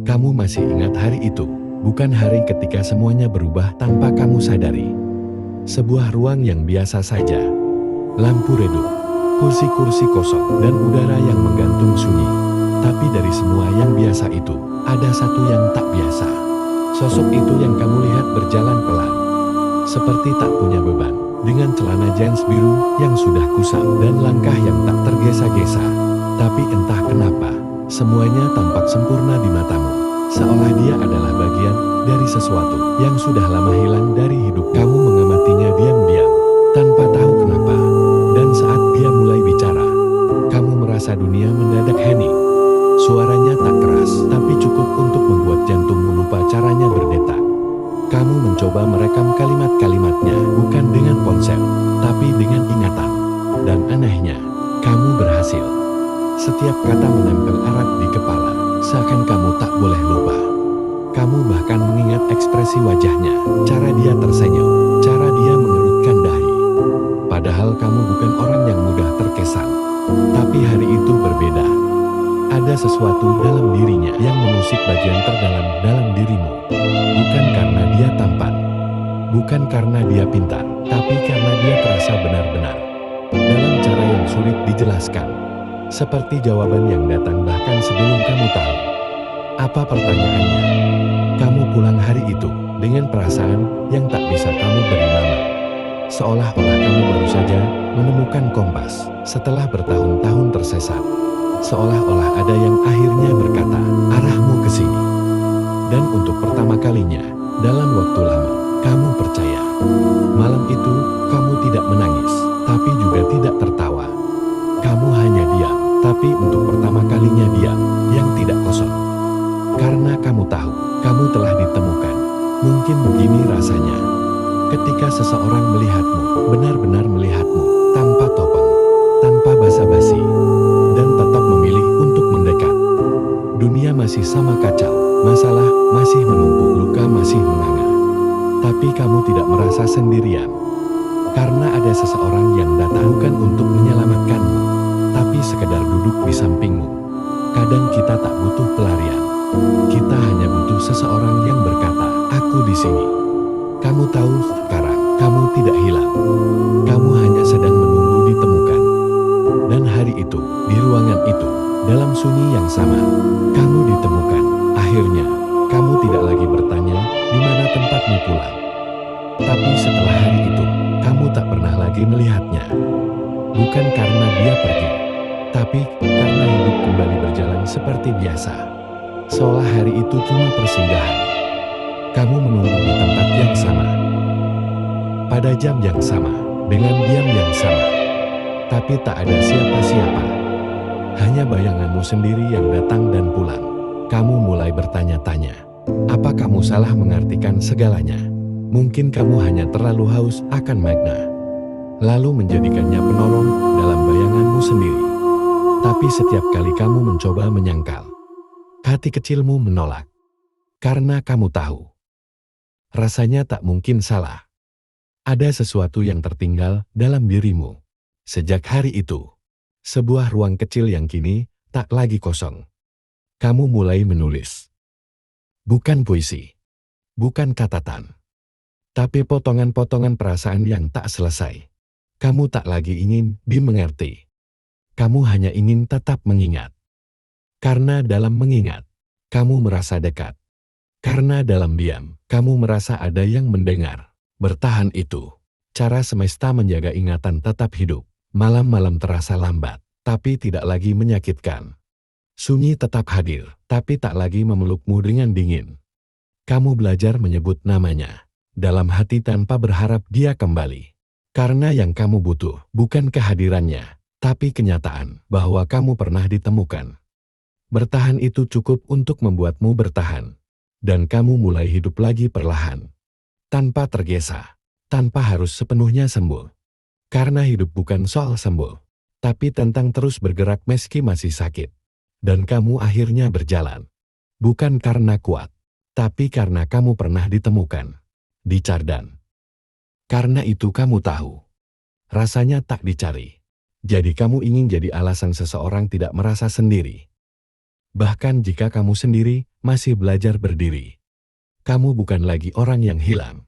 Kamu masih ingat hari itu, bukan hari ketika semuanya berubah tanpa kamu sadari. Sebuah ruang yang biasa saja, lampu redup, kursi-kursi kosong, dan udara yang menggantung sunyi. Tapi dari semua yang biasa itu, ada satu yang tak biasa. Sosok itu yang kamu lihat berjalan pelan, seperti tak punya beban, dengan celana jeans biru yang sudah kusam dan langkah yang tak tergesa-gesa. Tapi entah kenapa, semuanya tampak sempurna di matamu, seolah dia adalah bagian dari sesuatu yang sudah lama hilang dari hidup. Kamu mengamatinya diam-diam, tanpa tahu kenapa. Dan saat dia mulai bicara, kamu merasa dunia mendadak hening. Suaranya tak keras, tapi cukup untuk membuat jantungmu lupa caranya berdetak. Kamu mencoba merekam kalimat-kalimatnya, bukan dengan ponsel, tapi dengan ingatan. Dan anehnya, kamu berhasil. Setiap kata menempel erat di kepala, seakan kamu tak boleh lupa. Kamu bahkan mengingat ekspresi wajahnya, cara dia tersenyum, cara dia mengerutkan dahi. Padahal kamu bukan orang yang mudah terkesan. Tapi hari itu berbeda. Ada sesuatu dalam dirinya yang mengusik bagian terdalam dalam dirimu. Bukan karena dia tampan, bukan karena dia pintar, tapi karena dia terasa benar-benar. Dalam cara yang sulit dijelaskan. Seperti jawaban yang datang bahkan sebelum kamu tahu. Apa pertanyaannya? Kamu pulang hari itu dengan perasaan yang tak bisa kamu beri nama. Seolah-olah kamu baru saja menemukan kompas setelah bertahun-tahun tersesat. Seolah-olah ada yang akhirnya berkata, arahmu ke sini. Dan untuk pertama kalinya, dalam waktu lama, kamu percaya. Malam itu, kamu tidak menangis, tapi juga tidak tertawa. Kamu hanya diam, tapi untuk pertama kalinya diam, yang tidak kosong. Karena kamu tahu, kamu telah ditemukan. Mungkin begini rasanya. Ketika seseorang melihatmu, benar-benar melihatmu, tanpa topeng, tanpa basa-basi, dan tetap memilih untuk mendekat. Dunia masih sama kacau, masalah masih menumpuk, luka masih menganga. Tapi kamu tidak merasa sendirian. Karena ada seseorang yang datang bukan untuk menyelamatkanmu, tapi sekedar duduk di sampingmu. Kadang kita tak butuh pelarian. Kita hanya butuh seseorang yang berkata, aku di sini. Kamu tahu sekarang, kamu tidak hilang. Kamu hanya sedang menunggu ditemukan. Dan hari itu, di ruangan itu, dalam sunyi yang sama, kamu ditemukan. Akhirnya, kamu tidak lagi bertanya, di mana tempatmu pulang. Tapi setelah hari itu, kamu tak pernah lagi melihatnya. Bukan karena dia pergi, tapi karena hidup kembali berjalan seperti biasa. Seolah hari itu cuma persinggahan. Kamu menunggu di tempat yang sama, pada jam yang sama, dengan diam yang sama. Tapi tak ada siapa-siapa. Hanya bayanganmu sendiri yang datang dan pulang. Kamu mulai bertanya-tanya. Apa kamu salah mengartikan segalanya? Mungkin kamu hanya terlalu haus akan makna. Lalu menjadikannya penolong dalam bayanganmu sendiri. Tapi setiap kali kamu mencoba menyangkal, hati kecilmu menolak. Karena kamu tahu. Rasanya tak mungkin salah. Ada sesuatu yang tertinggal dalam dirimu. Sejak hari itu, sebuah ruang kecil yang kini tak lagi kosong. Kamu mulai menulis. Bukan puisi, bukan catatan, tapi potongan-potongan perasaan yang tak selesai. Kamu tak lagi ingin dimengerti. Kamu hanya ingin tetap mengingat. Karena dalam mengingat, kamu merasa dekat. Karena dalam diam, kamu merasa ada yang mendengar. Bertahan itu, cara semesta menjaga ingatan tetap hidup. Malam-malam terasa lambat, tapi tidak lagi menyakitkan. Sunyi tetap hadir, tapi tak lagi memelukmu dengan dingin. Kamu belajar menyebut namanya, dalam hati tanpa berharap dia kembali. Karena yang kamu butuh, bukan kehadirannya, tapi kenyataan bahwa kamu pernah ditemukan. Bertahan itu cukup untuk membuatmu bertahan. Dan kamu mulai hidup lagi perlahan. Tanpa tergesa, tanpa harus sepenuhnya sembuh. Karena hidup bukan soal sembuh, tapi tentang terus bergerak meski masih sakit. Dan kamu akhirnya berjalan. Bukan karena kuat, tapi karena kamu pernah ditemukan. Di Cardan. Karena itu kamu tahu. Rasanya tak dicari. Jadi kamu ingin jadi alasan seseorang tidak merasa sendiri. Bahkan jika kamu sendiri masih belajar berdiri. Kamu bukan lagi orang yang hilang.